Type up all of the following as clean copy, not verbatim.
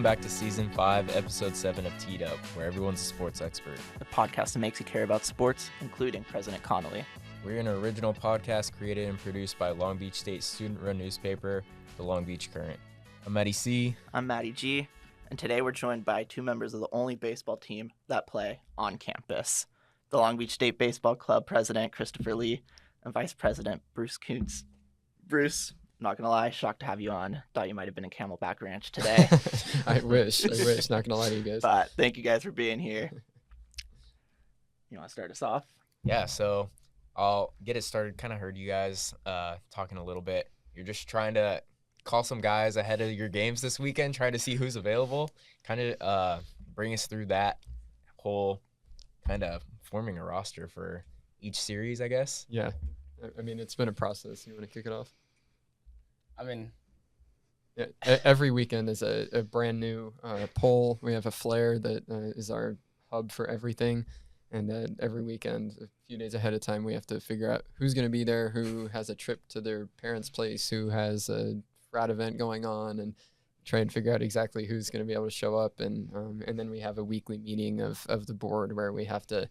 Welcome back to Season 5, Episode 7 of Teed Up, where everyone's a sports expert. The podcast that makes you care about sports, including President Connolly. We're an original podcast created and produced by Long Beach State student-run newspaper, the Long Beach Current. I'm Maddie C. I'm Maddie G. And today we're joined by two members of the only baseball team that play on campus. The Long Beach State Baseball Club President, Christopher Lee, and Vice President, Bruce Kuntz. Bruce, I'm not going to lie, shocked to have you on. Thought you might have been in Camelback Ranch today. I wish. Not going to lie to you guys. But thank you guys for being here. You want to start us off? Yeah, so I'll get it started. Kind of heard you guys talking a little bit. You're just trying to call some guys ahead of your games this weekend, trying to see who's available. Kind of bring us through that whole kind of forming a roster for each series, I guess. Yeah. I mean, it's been a process. You want to kick it off? Yeah, every weekend is a brand new poll. We have a flare that is our hub for everything. And every weekend, a few days ahead of time, we have to figure out who's going to be there, who has a trip to their parents' place, who has a frat event going on, and try and figure out exactly who's going to be able to show up. And then we have a weekly meeting of the board where we have to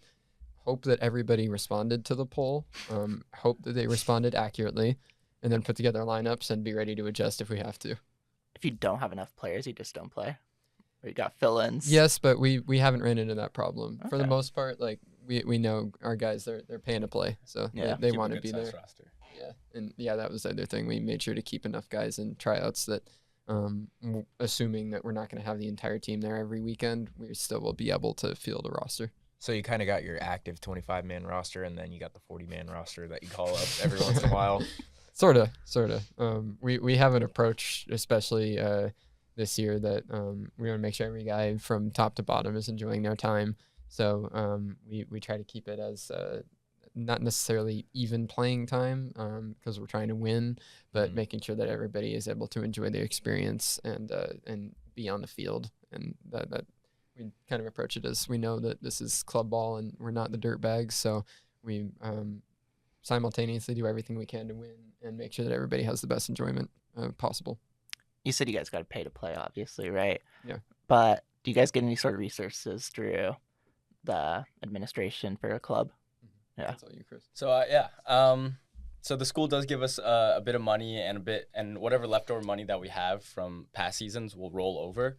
hope that everybody responded to the poll, hope that they responded accurately, and then put together lineups and be ready to adjust if we have to. If you don't have enough players, you just don't play. Or you got fill-ins. Yes, but we haven't ran into that problem. Okay. For the most part, like we know our guys, they're paying to play, so Yeah. they want to be there. Roster. Yeah, and that was the other thing. We made sure to keep enough guys in tryouts that, assuming that we're not going to have the entire team there every weekend, we still will be able to field a roster. So you kind of got your active 25-man roster, and then you got the 40-man roster that you call up every once in a while. Sort of. We have an approach, especially this year, that we want to make sure every guy from top to bottom is enjoying their time. So we try to keep it as not necessarily even playing time because we're trying to win, but making sure that everybody is able to enjoy their experience and be on the field. And that we kind of approach it as we know that this is club ball and we're not the Dirtbags, so we simultaneously do everything we can to win and make sure that everybody has the best enjoyment possible. You said you guys got to pay to play, obviously, right? Yeah. But do you guys get any sort of resources through the administration for a club? Yeah. That's all you, Chris. So so the school does give us a bit of money and whatever leftover money that we have from past seasons will roll over.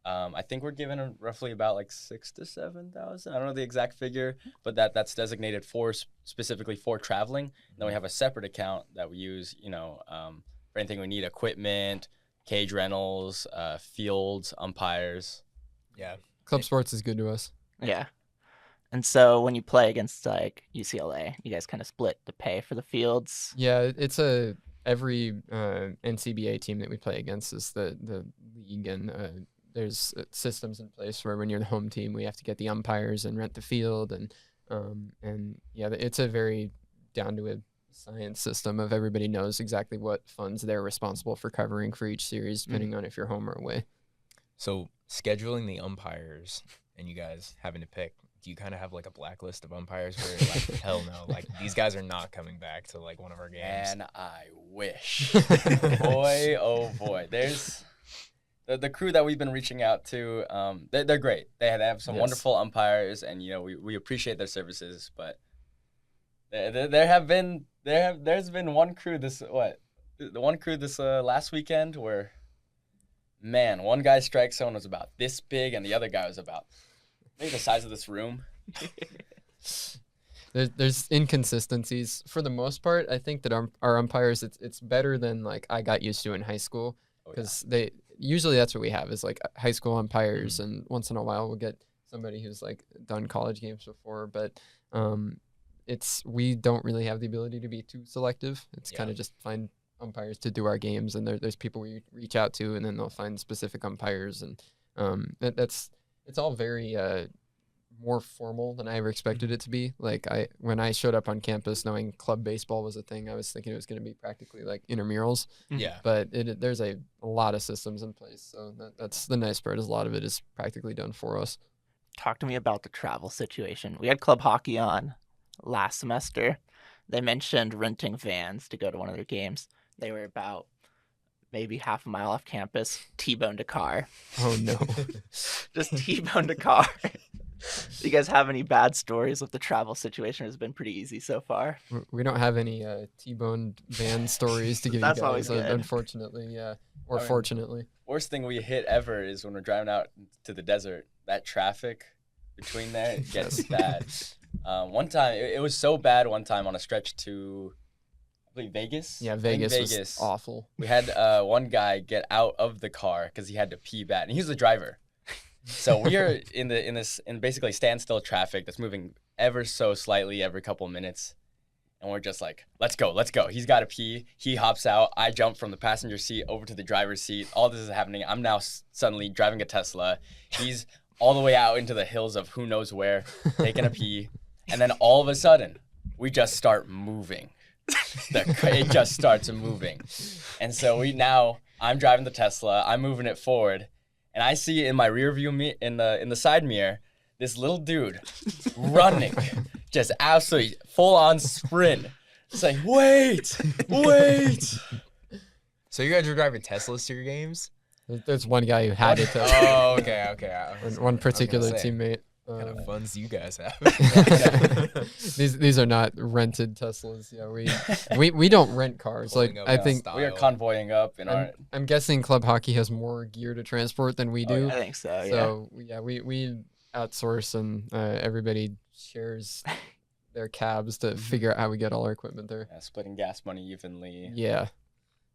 I think we're given roughly about like $6,000 to $7,000. I don't know the exact figure, but that's designated specifically for traveling. And then we have a separate account that we use, for anything we need: equipment, cage rentals, fields, umpires. Yeah. Club sports is good to us. Yeah. And so when you play against like UCLA, you guys kind of split the pay for the fields. Yeah, it's every NCBA team that we play against is the league, and there's systems in place where when you're the home team, we have to get the umpires and rent the field, and yeah, it's a very down to a science system of everybody knows exactly what funds they're responsible for covering for each series, depending on if you're home or away. So scheduling the umpires and you guys having to pick, do you kind of have like a blacklist of umpires where you're like, hell no, like these guys are not coming back to like one of our games? And I wish. Boy, oh boy. There's the crew that we've been reaching out to. They're great. They have some wonderful umpires, and we appreciate their services. But there's been one crew this last weekend where, man, one guy's strike zone was about this big, and the other guy was about maybe the size of this room. There's inconsistencies for the most part. I think that our umpires, it's better than like I got used to in high school, because usually that's what we have is like high school umpires, and once in a while we'll get somebody who's like done college games before, but we don't really have the ability to be too selective. It's kind of just find umpires to do our games, and there's people we reach out to, and then they'll find specific umpires, and it's all very more formal than I ever expected it to be. Like when I showed up on campus knowing club baseball was a thing, I was thinking it was going to be practically like intramurals. Yeah. But there's a lot of systems in place, so that's the nice part. Is a lot of it is practically done for us. Talk to me about the travel situation. We had club hockey on last semester. They mentioned renting vans to go to one of their games. They were about maybe half a mile off campus, T-boned a car. Oh no. Just T-boned a car. Do you guys have any bad stories with the travel situation? It's been pretty easy so far. We don't have any T-boned van stories to give That's you always guys, good. unfortunately. Yeah, or I mean, fortunately. Worst thing we hit ever is when we're driving out to the desert. That traffic between there gets bad. One time, it was so bad one time on a stretch to, I believe, Vegas? Yeah, I think Vegas was awful. We had one guy get out of the car because he had to pee bad, and he was the driver. So we are in basically standstill traffic that's moving ever so slightly every couple of minutes, and we're just like, let's go. He's got to pee. He hops out. I jump from the passenger seat over to the driver's seat. All this is happening. I'm now suddenly driving a Tesla. He's all the way out into the hills of who knows where, taking a pee, and then all of a sudden, we just start moving. It just starts moving, and so I'm driving the Tesla. I'm moving it forward. And I see in my rear view in the side mirror, this little dude running, just absolutely full on sprint. It's like, wait. So you guys were driving Teslas to your games? There's one guy who had it. Oh, okay. One particular say, teammate. What kind of funds do you guys have? These are not rented Teslas. Yeah, we don't rent cars. Pulling Like up I in think style. We are convoying up in our. I'm guessing club hockey has more gear to transport than we do. I think so, yeah. So yeah, we outsource and everybody shares their cabs to figure out how we get all our equipment there. Splitting gas money evenly. Yeah.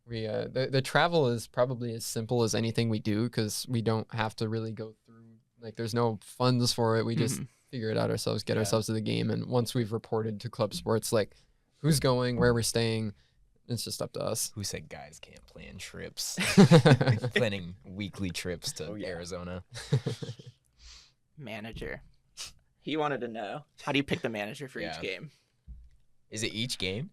We the travel is probably as simple as anything we do because we don't have to really go through, like, there's no funds for it. We just figure it out ourselves, get ourselves to the game, and once we've reported to club sports, like, who's going, where we're staying, it's just up to us. Who said guys can't plan trips? Planning weekly trips to Arizona. Manager. He wanted to know, how do you pick the manager for each game? Is it each game?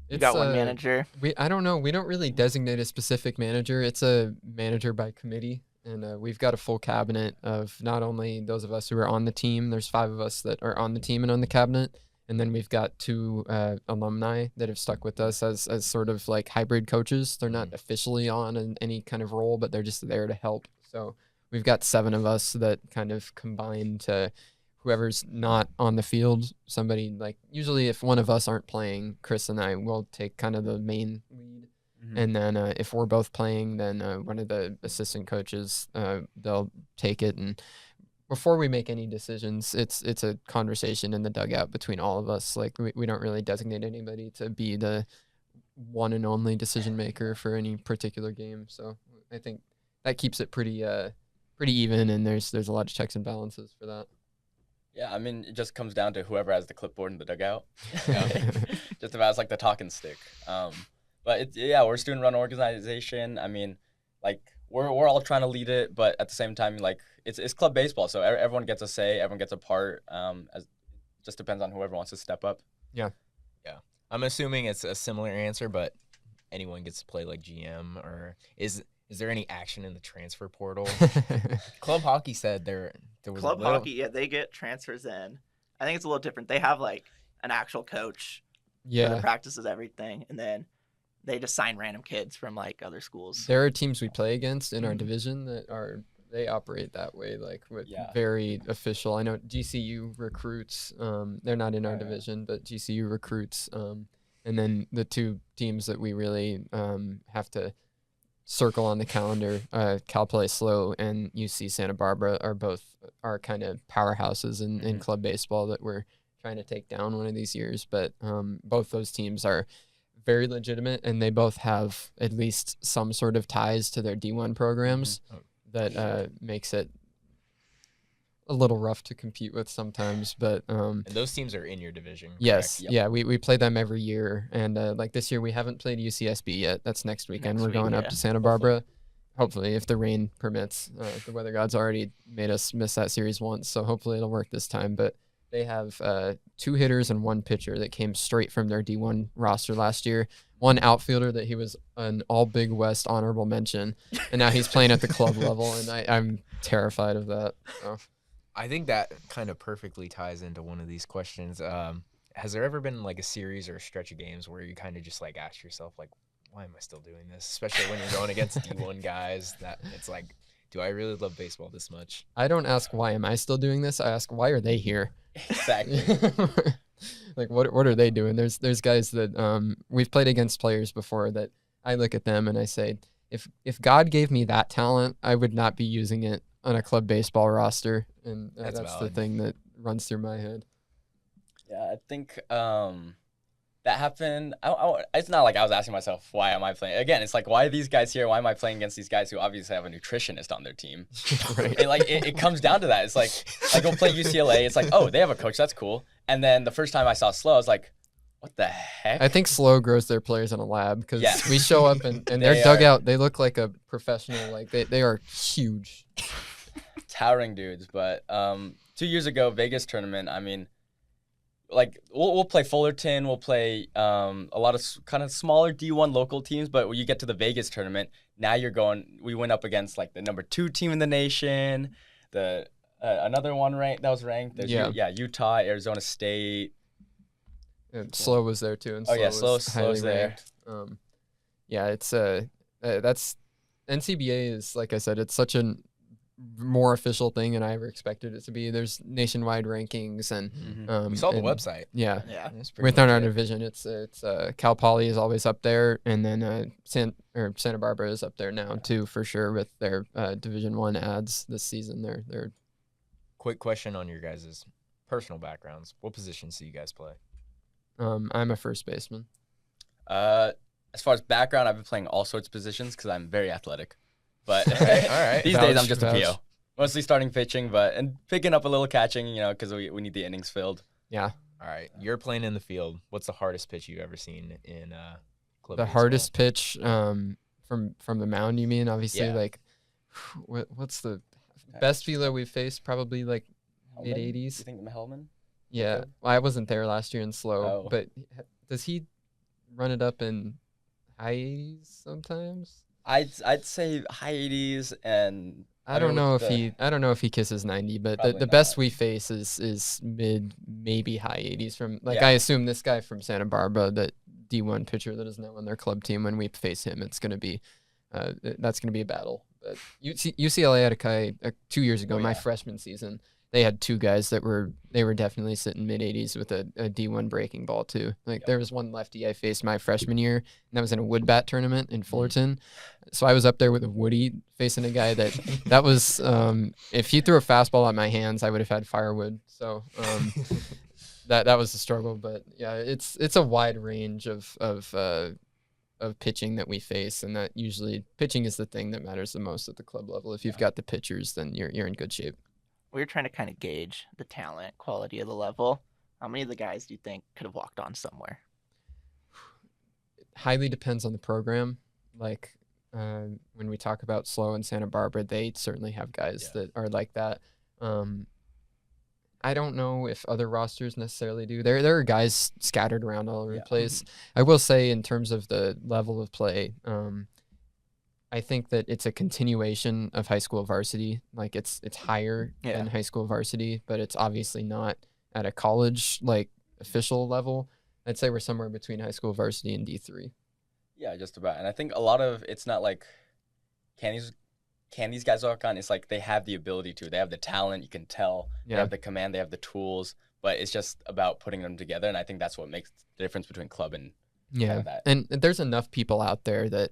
You got one manager? I don't know. We don't really designate a specific manager. It's a manager by committee. And we've got a full cabinet of not only those of us who are on the team. There's 5 of us that are on the team and on the cabinet. And then we've got 2 alumni that have stuck with us as sort of like hybrid coaches. They're not officially on in any kind of role, but they're just there to help. So we've got 7 of us that kind of combine to whoever's not on the field. Somebody, like, usually if one of us aren't playing, Chris and I will take kind of the main lead. And then if we're both playing, then one of the assistant coaches, they'll take it. And before we make any decisions, it's a conversation in the dugout between all of us. Like, we don't really designate anybody to be the one and only decision maker for any particular game. So I think that keeps it pretty even, and there's a lot of checks and balances for that. Yeah, I mean, it just comes down to whoever has the clipboard in the dugout. Just about, it's like the talking stick. But we're a student-run organization. I mean, like, we're all trying to lead it, but at the same time, like, it's club baseball, so everyone gets a say, everyone gets a part. Just depends on whoever wants to step up. Yeah. I'm assuming it's a similar answer, but anyone gets to play like GM, or is there any action in the transfer portal? Club hockey said there was Club hockey, they get transfers in. I think it's a little different. They have, like, an actual coach that practices everything, and then they just sign random kids from, like, other schools. There are teams we play against in our division that they operate that way, like, with very official. I know GCU recruits. They're not in our division, but GCU recruits. And then the 2 teams that we really have to circle on the calendar, Cal Play Slow and UC Santa Barbara, are both our kind of powerhouses in club baseball that we're trying to take down one of these years. But both those teams are very legitimate, and they both have at least some sort of ties to their D1 programs that makes it a little rough to compete with sometimes. But and those teams are in your division, correct? Yes. Yep. Yeah, we play them every year, and like this year we haven't played UCSB yet. That's next weekend. We're going up to Santa Barbara. Hopefully, if the rain permits. The weather gods already made us miss that series once, so hopefully it'll work this time. But they have 2 hitters and 1 pitcher that came straight from their D1 roster last year. 1 outfielder that he was an all Big West honorable mention, and now he's playing at the club level, and I'm terrified of that. So. I think that kind of perfectly ties into one of these questions. Has there ever been, like, a series or a stretch of games where you kind of just, like, ask yourself, like, why am I still doing this? Especially when you're going against D1 guys. That it's like, do I really love baseball this much? I don't ask why am I still doing this. I ask why are they here? Exactly. Like what are they doing? There's guys that we've played against players before that I look at them and I say, if God gave me that talent, I would not be using it on a club baseball roster. And that's the valid. thing that runs through my head. Yeah, I think that happened. It's not like I was asking myself, why am I playing? Again, it's like, why are these guys here? Why am I playing against these guys who obviously have a nutritionist on their team? Right. It comes down to that. It's like, I go play UCLA. It's like, oh, they have a coach. That's cool. And then the first time I saw Slow, I was like, what the heck? I think Slow grows their players in a lab because Yes. we show up and their dugout, they look like a professional. Like they are huge. Towering dudes. But 2 years ago, Vegas tournament, I mean, like we'll play Fullerton, we'll play a lot of kind of smaller D1 local teams, but when you get to the Vegas tournament, now we went up against like the number 2 team in the nation, the another one that was ranked. There's Utah, Arizona State. And Slow was there too, and Slow's highly there. ranked. Yeah, it's that's NCBA is, like I said, it's such a more official thing than I ever expected it to be. There's nationwide rankings and We saw the and- website. Yeah. Yeah. That's pretty Within our legit. division, it's Cal Poly is always up there, and then Santa Barbara is up there now too for sure with their Division 1 ads this season. They're Quick question on your guys' personal backgrounds. What positions do you guys play? I'm a first baseman. As far as background, I've been playing all sorts of positions because I'm very athletic. But All right. these days, I'm Vouch, just a vouch. PO. Mostly starting pitching, and picking up a little catching, because we need the innings filled. Yeah. All right. You're playing in the field. What's the hardest pitch you've ever seen in club The baseball? hardest pitch from the mound, you mean? Obviously, Yeah. like what's the best velo we've faced? Probably like mid You 80s. think Hellman? Yeah. Well, I wasn't there last year in slow, Oh. but does he run it up in high 80s sometimes? I'd say high 80s, and I don't know with if he kisses 90, but Probably the best not. we face is mid, maybe high 80s from like Yeah. I assume this guy from Santa Barbara, that D1 pitcher that is now on their club team, when we face him, it's going to be that's going to be a battle. But UCLA had a guy 2 years ago, Oh, my yeah. freshman season. They had 2 guys that were definitely sitting mid 80s with a D1 breaking ball too. Like there was one lefty I faced my freshman year, and that was in a wood bat tournament in Fullerton. So I was up there with a Woody facing a guy that was if he threw a fastball at my hands, I would have had firewood. So that was the struggle. But yeah, it's a wide range of pitching that we face, and that usually pitching is the thing that matters the most at the club level. If you've got the pitchers, then you're in good shape. We were trying to kind of gauge the talent, quality of the level. How many of the guys do you think could have walked on somewhere? Highly depends on the program. Like when we talk about Slow and Santa Barbara, they certainly have guys that are like that. I don't know if other rosters necessarily do. There are guys scattered around all over the place. I will say in terms of the level of play, I think that it's a continuation of high school varsity. Like it's higher than high school varsity, but it's obviously not at a college like official level. I'd say we're somewhere between high school varsity and D3. Yeah, just about. And I think a lot of it's not like can these guys walk on? It's like they have the ability to. They have the talent. You can tell. They have the command. They have the tools. But it's just about putting them together. And I think that's what makes the difference between club and Yeah, that. and there's enough people out there that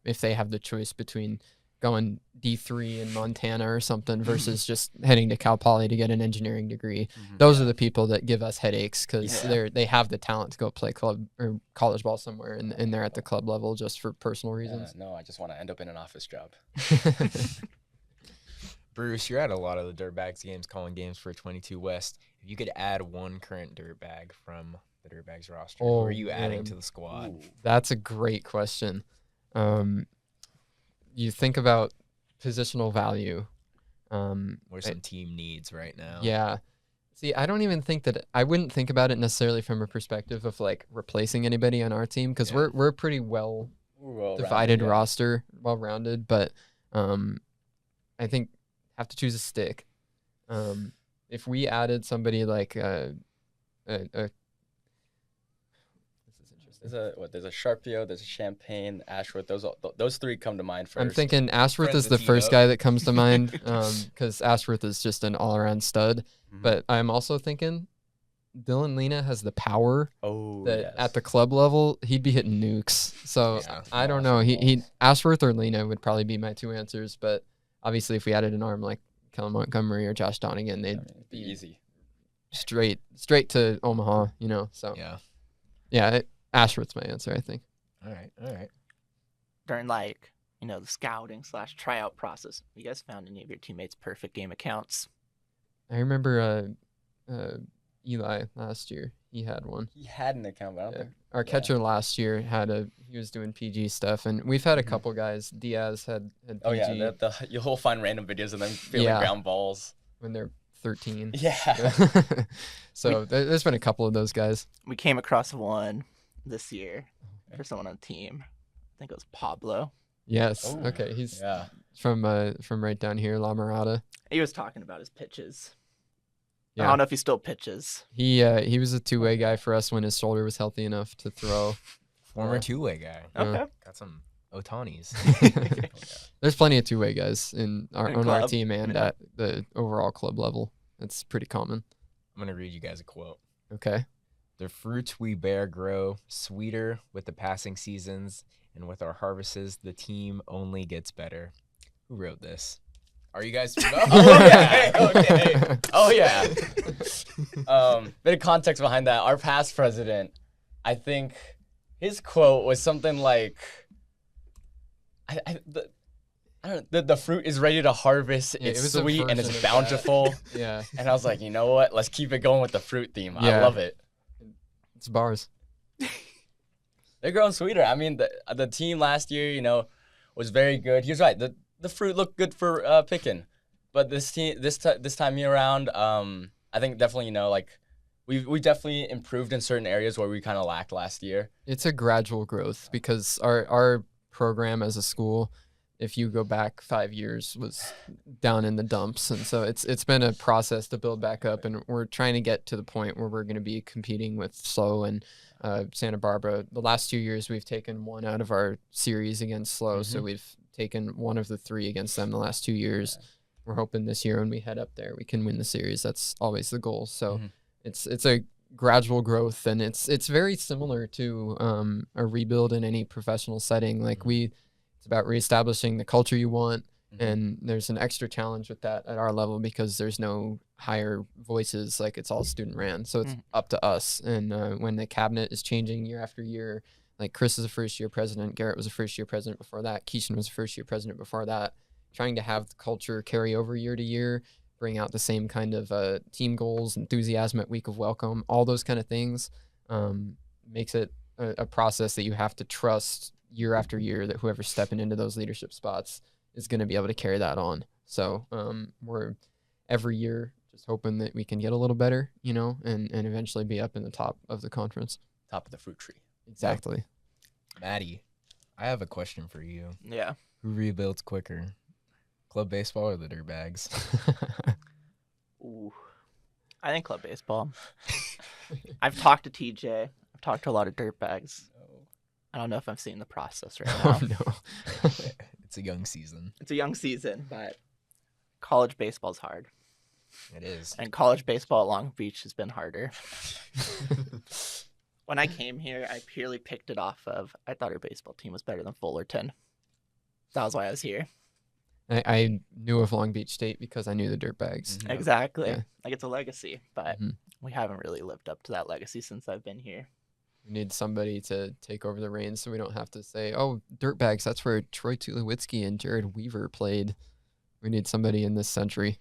if they have the choice between going D3 in Montana or something versus just heading to Cal Poly to get an engineering degree, those are the people that give us headaches because they have the talent to go play club or college ball somewhere, and they're at the club level just for personal reasons. No, I just want to end up in an office job. Bruce, you're at a lot of the Dirtbags games, calling games for 22 West. If you could add one current Dirtbag from the Dirtbags roster, who are you adding to the squad? That's a great question. You think about positional value. What are some team needs right now? Yeah. See, I don't even think that I wouldn't think about it necessarily from a perspective of like replacing anybody on our team because we're a pretty well divided roster, well rounded. But I think have to choose a stick. If we added somebody like this is There's a Sharpio, there's a Champagne, Ashworth. Those three come to mind first. I'm thinking Ashworth Friends is the to first Tito. guy that comes to mind because Ashworth is just an all-around stud. Mhm. But I'm also thinking Dylan Lena has the power that yes. at the club level he'd be hitting nukes. So Yeah. I don't know. He Ashworth or Lena would probably be my two answers. But obviously, if we added an arm like Kellen Montgomery or Josh Donegan, they'd it'd be easy. straight to Omaha. So Yeah. Ashworth's my answer. I think. All right. During the scouting / tryout process, have you guys found any of your teammates' perfect game accounts? I remember Eli last year. He had one. He had an account, but I don't think. Our catcher last year he was doing PG stuff, and we've had a Mhm. couple guys. Diaz had PG Oh yeah, you'll find random videos of them feeling Yeah. ground balls. when they're 13. Yeah. So there's been a couple of those guys. We came across one this year for someone on the team. I think it was Pablo. Yes. Oh, Okay. He's Yeah. from right down here, La Mirada. He was talking about his pitches. I Yeah. don't know if he still pitches. He was a two-way guy for us when his shoulder was healthy enough to throw. Former two-way guy. Yeah. Okay. Got some Otanis. There's plenty of two-way guys on our club. team and Yeah. at the overall club level. That's pretty common. I'm gonna read you guys a quote. Okay. The fruits we bear grow sweeter with the passing seasons, and with our harvests, the team only gets better. Who wrote this? Are you guys? Okay. Oh yeah. Bit of context behind that. Our past president, I think, his quote was something like, I don't know. The fruit is ready to harvest. Yeah, It's it was a sweet and it's version of that. bountiful. Yeah. And I was like, you know what? Let's keep it going with the fruit theme. I Yeah. love it. It's bars. They're growing sweeter. I mean, the team last year, was very good. He was right. The fruit looked good for picking, but this time around, I think definitely we definitely improved in certain areas where we kind of lacked last year. It's a gradual growth because our program as a school, if you go back 5 years, was down in the dumps, and so it's been a process to build back up, and we're trying to get to the point where we're going to be competing with SLO and Santa Barbara. The last 2 years, we've taken one out of our series against SLO, so we've taken one of the three against them the last 2 years. Yeah. We're hoping this year when we head up there, we can win the series. That's always the goal. So Mhm. it's a gradual growth, and it's very similar to a rebuild in any professional setting. Like it's about reestablishing the culture you want, Mhm. and there's an extra challenge with that at our level because there's no higher voices. Like it's all student ran, so it's up to us. And when the cabinet is changing year after year, like Chris is a first year president, Garrett was a first year president before that, Keishan was a first year president before that. Trying to have the culture carry over year to year, bring out the same kind of team goals, enthusiasm at week of welcome, all those kind of things makes it a process that you have to trust year after year that whoever's stepping into those leadership spots is going to be able to carry that on. So we're every year just hoping that we can get a little better, and eventually be up in the top of the conference. Top of the fruit tree. Exactly. Maddie, I have a question for you. Yeah. Who rebuilds quicker, club baseball or the Dirtbags? Ooh. I think club baseball. I've talked to TJ. I've talked to a lot of dirtbags. I don't know if I'm seeing the process right now. Oh no. It's a young season. It's a young season, but college baseball's hard. It is. And college baseball at Long Beach has been harder. When I came here, I purely picked it off of I thought our baseball team was better than Fullerton. That was why I was here. I knew of Long Beach State because I knew the Dirtbags. Mhm. Exactly. Yeah. Like it's a legacy, but Mhm. we haven't really lived up to that legacy since I've been here. We need somebody to take over the reins so we don't have to say, oh, Dirtbags, that's where Troy Tulowitzki and Jared Weaver played. We need somebody in this century,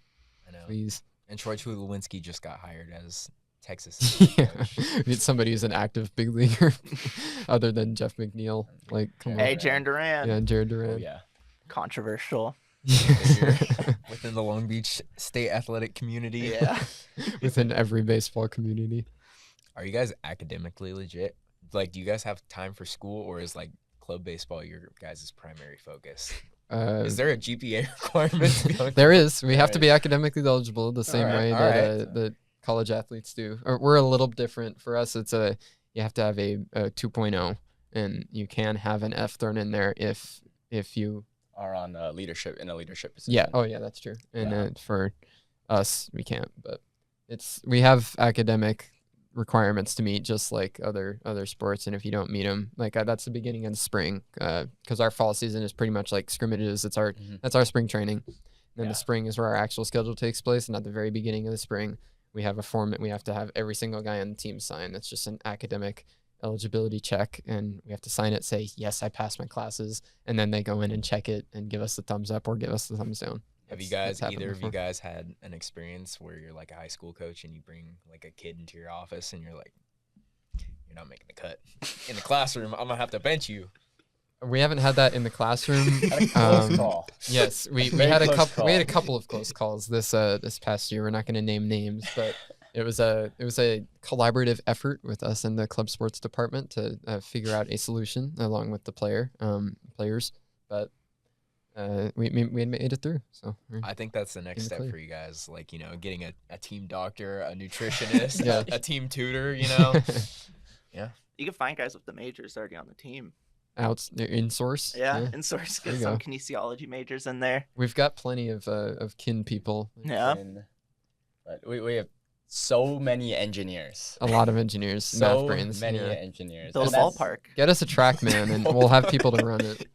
I know. please. And Troy Tulowitzki just got hired as Texas. Yeah. coach. We need somebody who's an active big leaguer other than Jeff McNeil. Like, come Hey, on. Jaron Duran. Yeah, Jared Oh Duran. yeah. Controversial. Within the Long Beach State athletic community. Yeah. Within every baseball community. Are you guys academically legit? Like, do you guys have time for school, or is like club baseball your guys' primary focus? Is there a GPA requirement to be on? There is. We have to Alright. be academically eligible the same Alright, way alright. that college athletes do. We're a little different. For us, it's a you have to have a 2.0, and you can have an F thrown in there if you are on leadership in a leadership position. Yeah. Oh, yeah, that's true. And for us, we can't. But we have academic requirements to meet, just like other sports. And if you don't meet them, like that's the beginning of the spring, because our fall season is pretty much like scrimmages. That's our spring training. And then the spring is where our actual schedule takes place. And at the very beginning of the spring, we have a form that we have to have every single guy on the team sign. That's just an academic eligibility check, and we have to sign it, say, yes, I passed my classes, and then they go in and check it and give us the thumbs up or give us the thumbs down. Have you guys, either of you guys, had an experience where you're like a high school coach and you bring like a kid into your office and you're like, you're not making the cut in the classroom, I'm gonna have to bench you? We haven't had that in the classroom. Close call. Yes, we had a couple. We had a couple of close calls this past year. We're not going to name names, but it was a collaborative effort with us in the club sports department to figure out a solution along with the players. But we made it through. So I think that's the next step for you guys, like, you know, getting a team doctor, a nutritionist, a team tutor, you know. Yeah. You can find guys with the majors already on the team. In source. Yeah, in source. Get some kinesiology majors in there. We've got plenty of kin people. Yeah. But we have so many engineers. A lot of engineers. So math brains. many engineers. Build a ballpark. Get us a track man, and we'll have people to run it.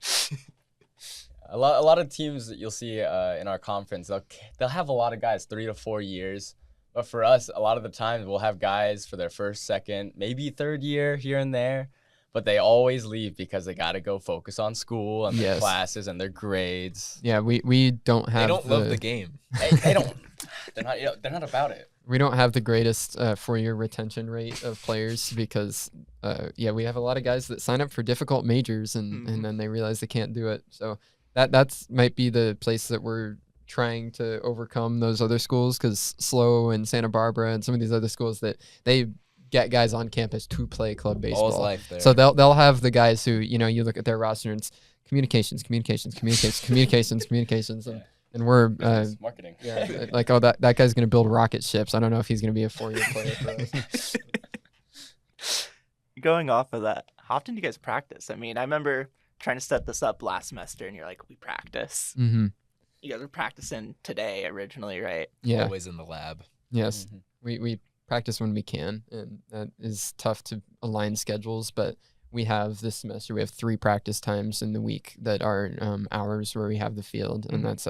A lot of teams that you'll see in our conference, they'll have a lot of guys, 3 to 4 years. But for us, a lot of the times we'll have guys for their first, second, maybe third year here and there. But they always leave because they got to go focus on school and their classes and their grades. Yeah, we don't have. They don't love the game. They don't. They're not about it. We don't have the greatest 4-year retention rate of players because, we have a lot of guys that sign up for difficult majors and then they realize they can't do it. So that's might be the place that we're trying to overcome those other schools, because SLO and Santa Barbara and some of these other schools that they get guys on campus to play club baseball. All's life there. So they'll have the guys who, you know, you look at their roster and it's communications, and we're marketing. Yeah, like, oh, that guy's gonna build rocket ships. I don't know if he's gonna be a 4-year player for us. Going off of that, how often do you guys practice? I mean, I remember trying to set this up last semester, and you're like, we practice. Mm-hmm. You guys were practicing today originally, right? Yeah. Always in the lab. Yes. We practice when we can, and that is tough to align schedules, but we have this semester, we have 3 practice times in the week that are hours where we have the field, and that's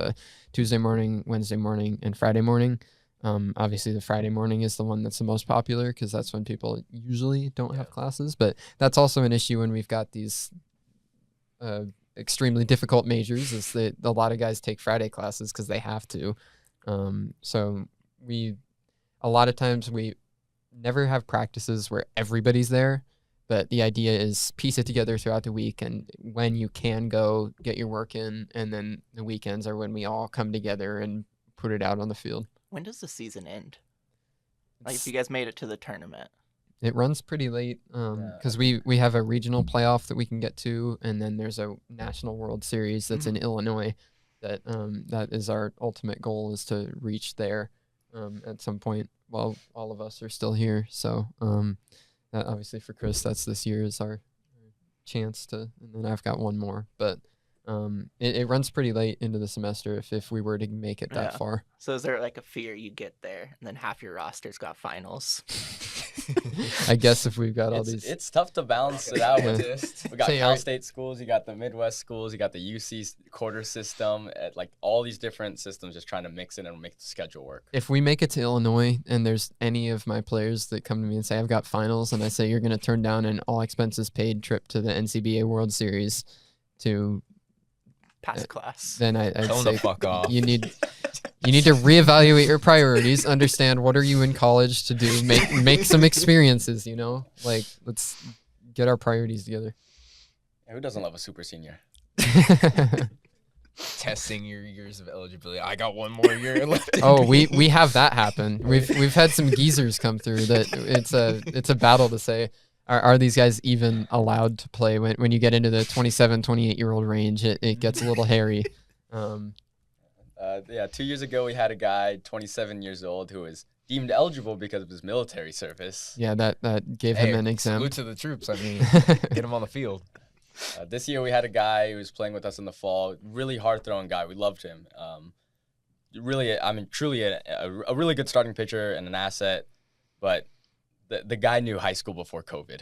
Tuesday morning, Wednesday morning, and Friday morning. Obviously the Friday morning is the one that's the most popular because that's when people usually don't have classes, but that's also an issue when we've got these extremely difficult majors, is that a lot of guys take Friday classes because they have to. So a lot of times we never have practices where everybody's there, but the idea is piece it together throughout the week, and when you can go get your work in, and then the weekends are when we all come together and put it out on the field. When does the season end? Like, if you guys made it to the tournament. It runs pretty late because we have a regional playoff that we can get to, and then there's a National World Series that's in Illinois that that is our ultimate goal, is to reach there at some point while all of us are still here. So that obviously for Chris, that's this year is our chance to, and then I've got one more, but it runs pretty late into the semester if we were to make it that far. So is there like a fear you get there and then half your roster's got finals? I guess if we've got all these, it's tough to balance it out with this. We got Cal State schools, you got the Midwest schools, you got the UC quarter system, like all these different systems, just trying to mix it and make the schedule work. If we make it to Illinois and there's any of my players that come to me and say I've got finals, and I say you're going to turn down an all expenses paid trip to the NCBA World Series to pass class, then I'd say fuck off. You need to reevaluate your priorities, understand what are you in college to do, make some experiences, you know, like let's get our priorities together. Yeah, who doesn't love a super senior? Testing your years of eligibility. I got one more year left. Oh, we have that happen. We've had some geezers come through that it's a battle to say, are these guys even allowed to play when you get into the 27, 28-year-old range? It gets a little hairy. 2 years ago, we had a guy, 27 years old, who was deemed eligible because of his military service. Yeah, that gave him an exam. Salute to the troops. I mean, get him on the field. This year we had a guy who was playing with us in the fall. Really hard throwing guy. We loved him. Really, I mean, truly a really good starting pitcher and an asset. But the guy knew high school before COVID.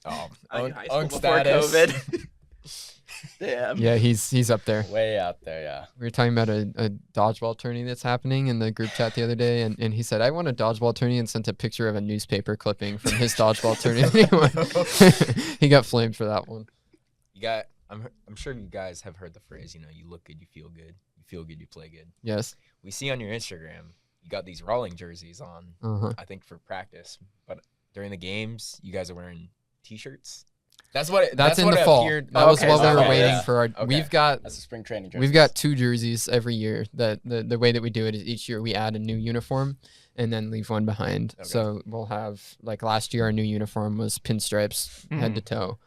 I knew high school Unk before status. COVID. Damn. Yeah, he's up there. Way out there, yeah. We were talking about a dodgeball tourney that's happening in the group chat the other day, and he said, I won a dodgeball tourney, and sent a picture of a newspaper clipping from his dodgeball tourney. He got flamed for that one. I'm sure you guys have heard the phrase, you look good, you feel good. You feel good, you play good. Yes. We see on your Instagram, you got these rolling jerseys on, Uh-huh. I think for practice. But during the games, you guys are wearing T-shirts? That's what That's in what the it fall. appeared. That was Okay, what we were okay, waiting yeah. for. Okay. We've got That's a spring training jersey. We've got 2 jerseys every year. The way that we do it is each year we add a new uniform and then leave one behind. Okay. So we'll have, like last year, our new uniform was pinstripes head to toe.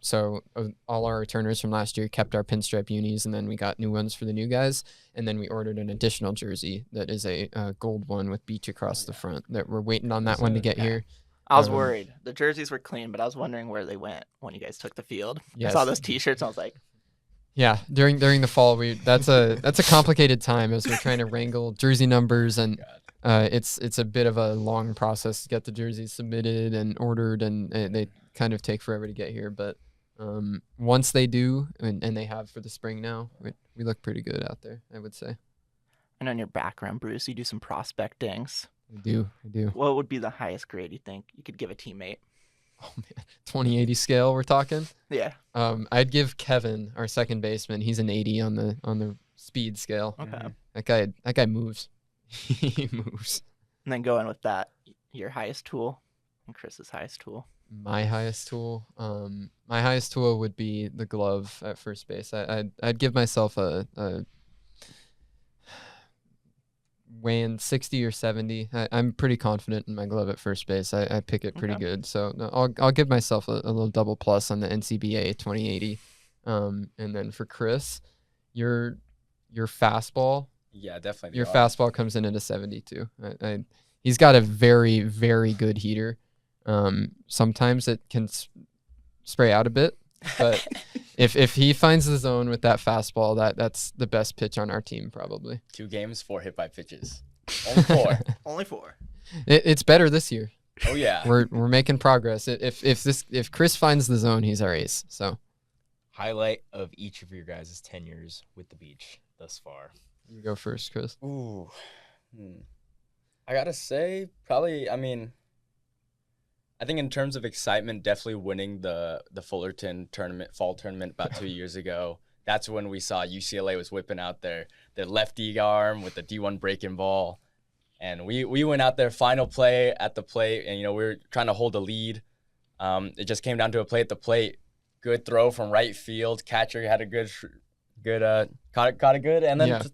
So all our returners from last year kept our pinstripe unis, and then we got new ones for the new guys. And then we ordered an additional jersey that is a gold one with beach across the front. That we're waiting on that one to get here. I was worried. The jerseys were clean, but I was wondering where they went when you guys took the field. Yes. I saw those T-shirts, and I was like, Yeah, during the fall, that's a complicated time as we're trying to wrangle jersey numbers, and it's a bit of a long process to get the jerseys submitted and ordered, and they kind of take forever to get here. But once they do, and they have for the spring now, we look pretty good out there, I would say. I know in your background, Bruce, you do some prospectings. I do. What would be the highest grade you think you could give a teammate? Oh man, 20/80 scale we're talking. Yeah. I'd give Kevin, our second baseman, he's an 80 on the speed scale. Okay. That guy moves. He moves. And then go in with that, your highest tool and Chris's highest tool. My highest tool would be the glove at first base. I'd give myself a weighing 60 or 70. I'm pretty confident in my glove at first base. I pick it pretty good. So no, I'll give myself a little double plus on the NCBA 20/80. And then for Chris, your fastball. Yeah, definitely. Your fastball comes in at a 72. He's got a very, very good heater. Sometimes it can spray out a bit, but if he finds the zone with that fastball, that's the best pitch on our team probably. 2 games, 4 hit by pitches. Only 4. Only 4. It's better this year. Oh yeah. We're making progress. If Chris finds the zone, he's our ace. So Highlight of each of your guys' tenures with the beach thus far. you go first, Chris. Ooh. I gotta say, probably. I think in terms of excitement, definitely winning the Fullerton fall tournament about 2 years ago. That's when we saw UCLA was whipping out their lefty arm with the D1 breaking ball, and we went out there final play at the plate, and we were trying to hold a lead. It just came down to a play at the plate. Good throw from right field. Catcher had a good caught it good, and then just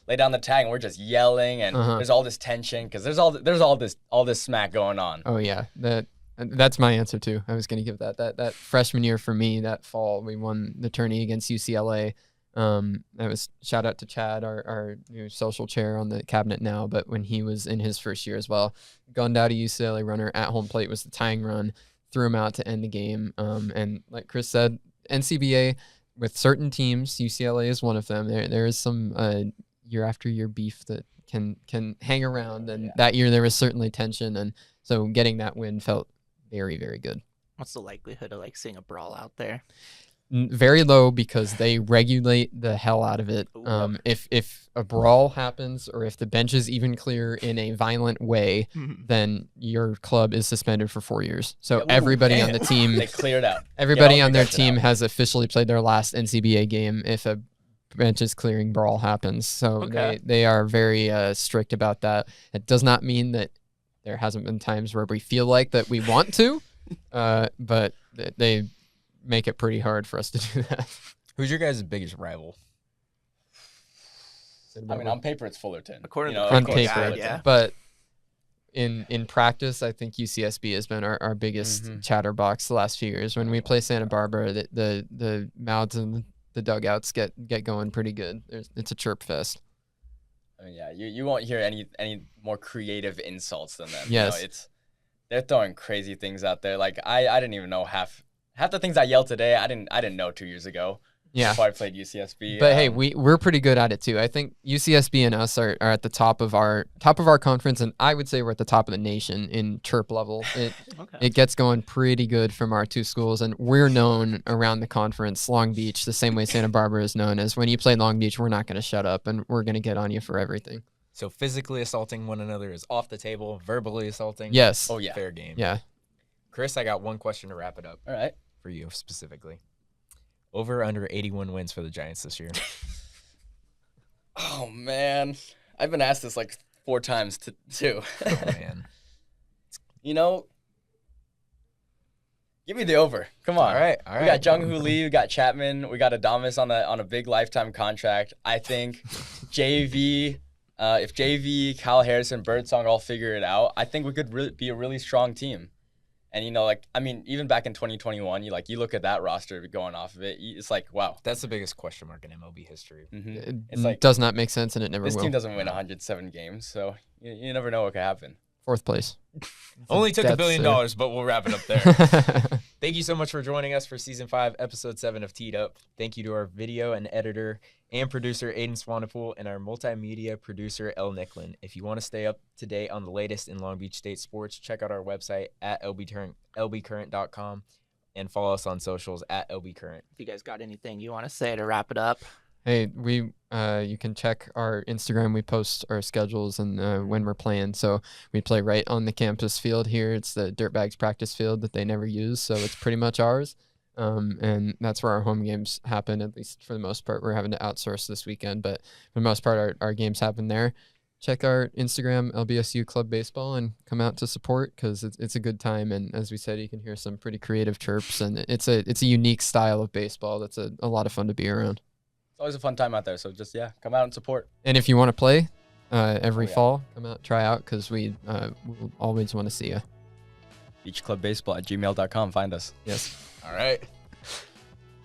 lay down the tag, and we're just yelling, and there's all this tension because there's all this smack going on. Oh yeah, that's my answer too. I was gonna give that freshman year for me. That fall we won the tourney against UCLA. That was shout out to Chad, our new social chair on the cabinet now. But when he was in his first year as well, gunned out a UCLA runner at home plate was the tying run. Threw him out to end the game. And like Chris said, NCBA with certain teams, UCLA is one of them. There is some year after year beef that can hang around, and that year there was certainly tension, and so getting that win felt very, very good. What's the likelihood of seeing a brawl out there? Very low because they regulate the hell out of it. If a brawl happens or if the bench is even clear in a violent way, then your club is suspended for 4 years. So everybody on the team, they cleared out. Everybody on their team has officially played their last NCBA game if a benches clearing brawl happens. So they are very strict about that. It does not mean that there hasn't been times where we feel like that we want to, but they make it pretty hard for us to do that. Who's your guys' biggest rival? I mean, on paper, it's Fullerton. According to on the paper, yeah. But in practice, I think UCSB has been our biggest chatterbox the last few years. When we play Santa Barbara, the mouths and the dugouts get going pretty good. It's a chirp fest. I mean, yeah, you won't hear any more creative insults than them. Yes. They're throwing crazy things out there. Like I didn't even know half the things I yelled today. I didn't know 2 years ago. Yeah. Before I played UCSB. But hey, we're pretty good at it too. I think UCSB and us are at the top of our conference, and I would say we're at the top of the nation in chirp level. It gets going pretty good from our two schools, and we're known around the conference, Long Beach, the same way Santa Barbara is known as. When you play Long Beach, we're not going to shut up, and we're going to get on you for everything. So physically assaulting one another is off the table. Verbally assaulting, yes. Oh yeah, fair game. Yeah. Chris, I got one question to wrap it up. All right. For you specifically. Over or under 81 wins for the Giants this year? Oh, man. I've been asked this like 4 times too. Oh, man. Give me the over. Come on. All right. We got Jung-Hoo Lee. We got Chapman. We got Adamas on a big lifetime contract. I think JV, if JV, Kyle Harrison, Birdsong all figure it out, I think we could be a really strong team. And, even back in 2021, you look at that roster going off of it, it's like, wow. That's the biggest question mark in MLB history. Mm-hmm. It's like, does not make sense, and it never will. This team doesn't win 107 games, so you never know what could happen. 4th place. Only took $1 billion, but we'll wrap it up there. Thank you so much for joining us for Season 5, Episode 7 of Teed Up. Thank you to our video and editor and producer, Aiden Swanepoel, and our multimedia producer, Elle Nicklin. If you want to stay up to date on the latest in Long Beach State sports, check out our website at lbcurrent.com and follow us on socials at lbcurrent. If you guys got anything you want to say to wrap it up? Hey, you can check our Instagram. We post our schedules and when we're playing. So we play right on the campus field here. It's the Dirtbags practice field that they never use, so it's pretty much ours. And that's where our home games happen, at least for the most part. We're having to outsource this weekend, but for the most part, our games happen there. Check our Instagram, LBSU Club Baseball, and come out to support because it's a good time. And as we said, you can hear some pretty creative chirps, and it's a unique style of baseball that's a lot of fun to be around. It's always a fun time out there, so just, come out and support. And if you want to play every fall, come out, try out, because we'll always want to see you. beachclubbaseball@gmail.com. Find us. Yes. All right.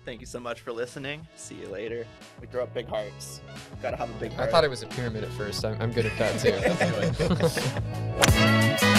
Thank you so much for listening. See you later. We throw up big hearts. Gotta have a big heart. I thought it was a pyramid at first. I'm good at that, too. Let's do it.